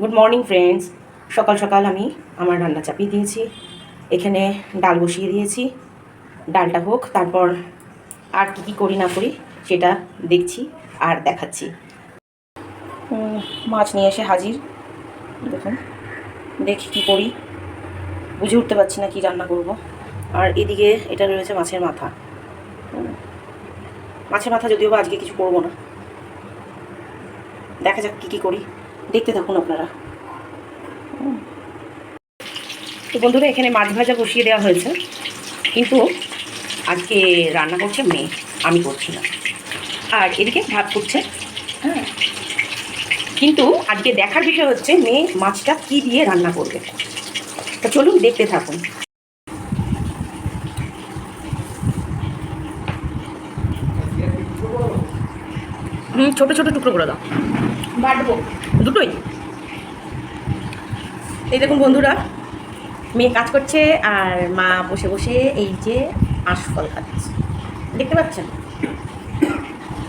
Good morning friends. সকাল সকাল আমি আমার রান্না চাপিয়ে দিয়েছি। এখানে ডাল বসিয়ে দিয়েছি। ডালটা হোক, তারপর আর কি করি না করি সেটা দেখছি আর দেখাচ্ছি। মাছ নিয়ে এসে হাজির। দেখুন, দেখি কী করি, বুঝে উঠতে পারছি না কি রান্না করব। আর এদিকে এটা রয়েছে মাছের মাথা। মাছের মাথা যদিও বা আজকে কিছু করব না, দেখা যাক কী করি, দেখতে থাকুন আপনারা। তো বন্ধুরা, এখানে মাছ ভাজা বসিয়ে দেওয়া হয়েছে, কিন্তু আজকে রান্না করছে মেয়ে, আমি করছি না। আর এদিকে ভাত করছে। হ্যাঁ, কিন্তু আজকে দেখার বিষয় হচ্ছে মেয়ে মাছটা কি দিয়ে রান্না করবে। তো চলুন দেখতে থাকুন। ছোট ছোট টুকরো করে দাও, বাটবো দুটোই। এই দেখুন বন্ধুরা, মেয়ে কাজ করছে আর মা বসে বসে এই যে আঁশফল খাচ্ছে, দেখতে পাচ্ছেন।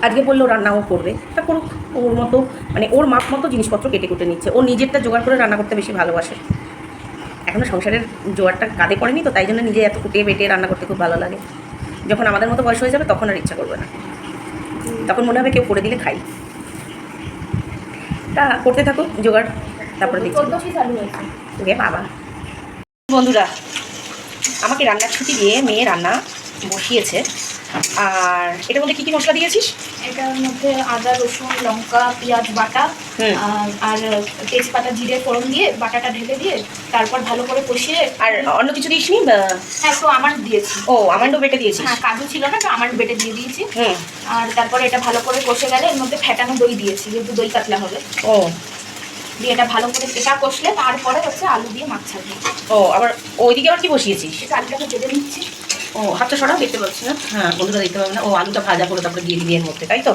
আজকে বললো রান্নাও করবে, তা করুক। ওর মতো, মানে ওর মাপ মতো জিনিসপত্র কেটে কুটে নিচ্ছে। ও নিজেরটা জোগাড় করে রান্না করতে বেশি ভালোবাসে। এখনও সংসারের জোগাড়টা কাঁধে পড়েনি, তো তাই জন্য নিজে এত কুটে বেটে রান্না করতে খুব ভালো লাগে। যখন আমাদের মতো বয়স হয়ে যাবে তখন আর ইচ্ছা করবে না, তখন মনে হবে কেউ করে দিলে খাই। তা করতে থাকুক জোগাড়, তারপরে দেখছি। ওকে বাবা। বন্ধুরা, আমাকে রান্নার ছুটি দিয়ে মেয়ে রান্না বসিয়েছে। আর এটার মধ্যে কী কী মশলা দিয়েছিস? এটার মধ্যে আদা, রসুন, লঙ্কা, পেঁয়াজ বাটা আর তেজপাতা, জিরে ফোড়ন দিয়ে বাটাটা ঢেলে দিয়ে তারপর ভালো করে কষিয়ে। আর অন্য কিছু দিসনি? হ্যাঁ, তো আমার দিয়েছি। ও, আমান্ডও বেটে দিয়েছি। হ্যাঁ, কাজু ছিল না, তো আমার বেটে দিয়ে দিয়েছি। আর তারপরে এটা ভালো করে কষে গেলে এর মধ্যে ফেটানো দই দিয়েছি, যেহেতু দই কাতলা হবে। ও, দিয়ে এটা ভালো করে এটা কষলে তারপরে হচ্ছে আলু দিয়ে মাছ ছাড়বো। ও, আবার ওইদিকে আবার কি বসিয়েছিস? আলুটাকে ভেজে নিচ্ছি। ও, হাতটা সরাও, দেখতে পাচ্ছি না। হ্যাঁ বন্ধুরা, দেখতে পাবে না। ও, আলুটা ভাজা করে তারপরে দিয়ে দিবি এর মধ্যে, তাই তো?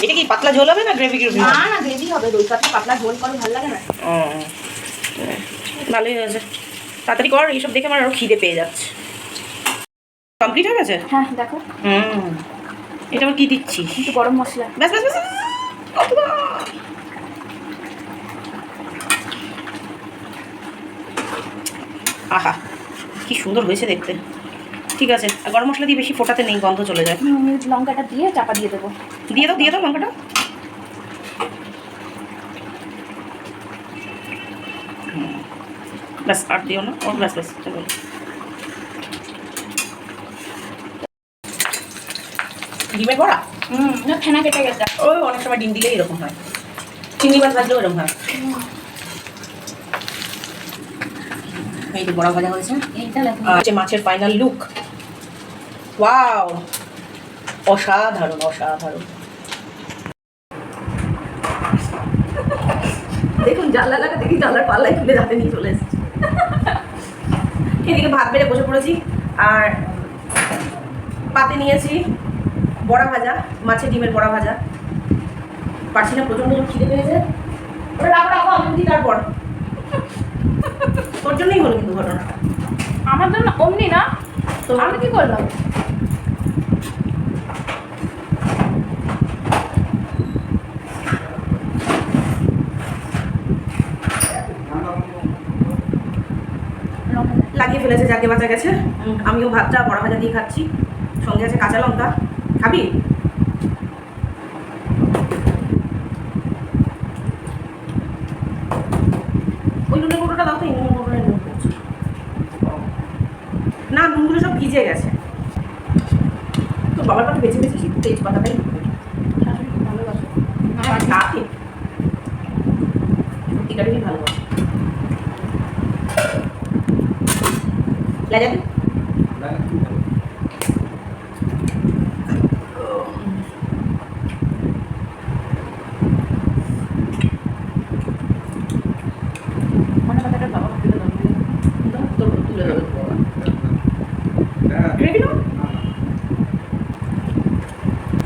এটা কি পাতলা ঝোল হবে না গ্রেভি? না না, গ্রেভি হবে। দই কাতলা পাতলা ঝোল করে ভালো লাগে না। ও, ভালোই হয়েছে। তাড়াতাড়ি কর, এইসব দেখে আমার আরও খিদে পেয়ে যাচ্ছে। কমপ্লিট হয়ে গেছে? হ্যাঁ, দেখো। এটা আবার কি দিচ্ছি? একটু গরম মশলা। ব্যাস ব্যাস ব্যাস। আহা, কি সুন্দর হয়েছে দেখতে। ঠিক আছে, আর গরম মশলা দিয়ে বেশি ফোটাতে নেই, গন্ধ চলে যায়। লঙ্কাটা দিয়ে চাপা দিয়ে দেবো। দিয়ে দাও লঙ্কাটা। ব্যাস, আর দিও না। ও ব্যাস ব্যাস, চলো। ডিমের বড়া? না, ফেনা কেটে গেছে। ওই অনেক সময় ডিম দিলেই এরকম হয়, চিংড়ি মাছ ভাজলেও এরকম হয়। এই যে বড়া ভাজা হয়েছে, এইটা মাছের ফাইনাল লুক। ওয়াও, অসাধারণ অসাধারণ। দেখুন, জানলা লাগা দেখি, জানলার পাল্লায় খুলে হাতে নিয়ে চলে এসেছি। এদিকে ভাত বেড়ে বসে পড়েছি, আর পাতে নিয়েছি বড়া ভাজা, মাছের ডিমের বড়া ভাজা। পারছি না, প্রচন্ড খিদে পেয়েছে। ওটা রাখো আমি দিই তারপর। তোর জন্যই হলো কিন্তু ঘটনাটা। আমার জন্য অমনি না, তো আমি কি করলাম? লাগিয়ে ফেলেছে, যাকে বাঁচা গেছে। আমিও ভাতটা বড়া ভাজা দিয়ে খাচ্ছি, সঙ্গে আছে কাঁচা লঙ্কা। খাবি? ওই নুনের কৌটোটা দাও তো, এই নুনের কৌটোটা নুন করছি না, নুনগুলো সব ভিজে গেছে। তো বাবার পাতে বেছে বেছে তেজপাতাটাই ভালোবাসো? থাকে, সত্যিকারেরই ভালোবাসে। লেজা দিই।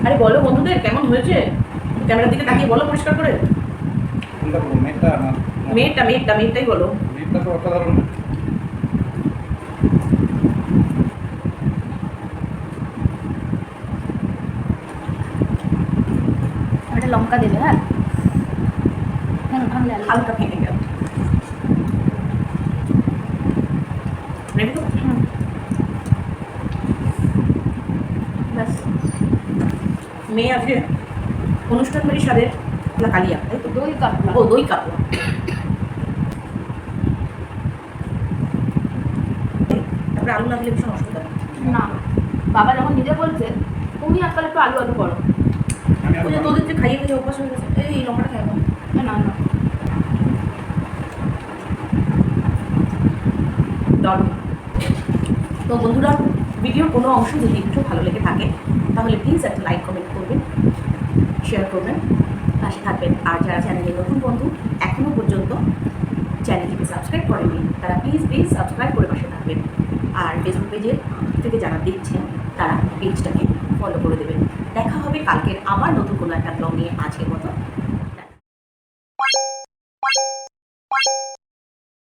আরে বলো বন্ধুদের, কেমন হয়েছে? ক্যামেরার দিকে তাকিয়ে বলো পরিষ্কার করে। মেয়েরটাই বলো। একটা লঙ্কা দেবে। হ্যাঁ, ভাঙলে হালকা ভেঙে গেল। নেবে তো? ব্যাস মেয়ে আজকে অনুষ্ঠান বাড়ির স্বাদের কালিয়া, তাই তো? দই কাতলা। ও দই কাতলা। তারপরে আলু না দিলে ভীষণ অসুবিধা। না, বাবা যখন নিজে বলছে তুমি আজকাল একটু আলু আলু করো। ওই যে তোদের যে খাইয়ে খেয়ে অভ্যাস হয়ে গেছে, এই লঙ্কাটা খাই না। না না দারুণ। তো বন্ধুরা, ভিডিওর কোনো অংশ যদি একটু ভালো লেগে থাকে তাহলে প্লিজ একটা লাইক কমেন্ট করবেন, শেয়ার করবেন, পাশে থাকবেন। আর যারা চ্যানেলে নতুন বন্ধু এখনও পর্যন্ত চ্যানেলটিকে সাবস্ক্রাইব করেননি তারা প্লিজ সাবস্ক্রাইব করে পাশে থাকবেন। আর ফেসবুক পেজে থেকে যারা দেখছেন তারা পেজটাকে ফলো করে দেবেন। দেখা হবে কালকের আবার নতুন কোনো একটা ব্লগ নিয়ে। আজকের মতো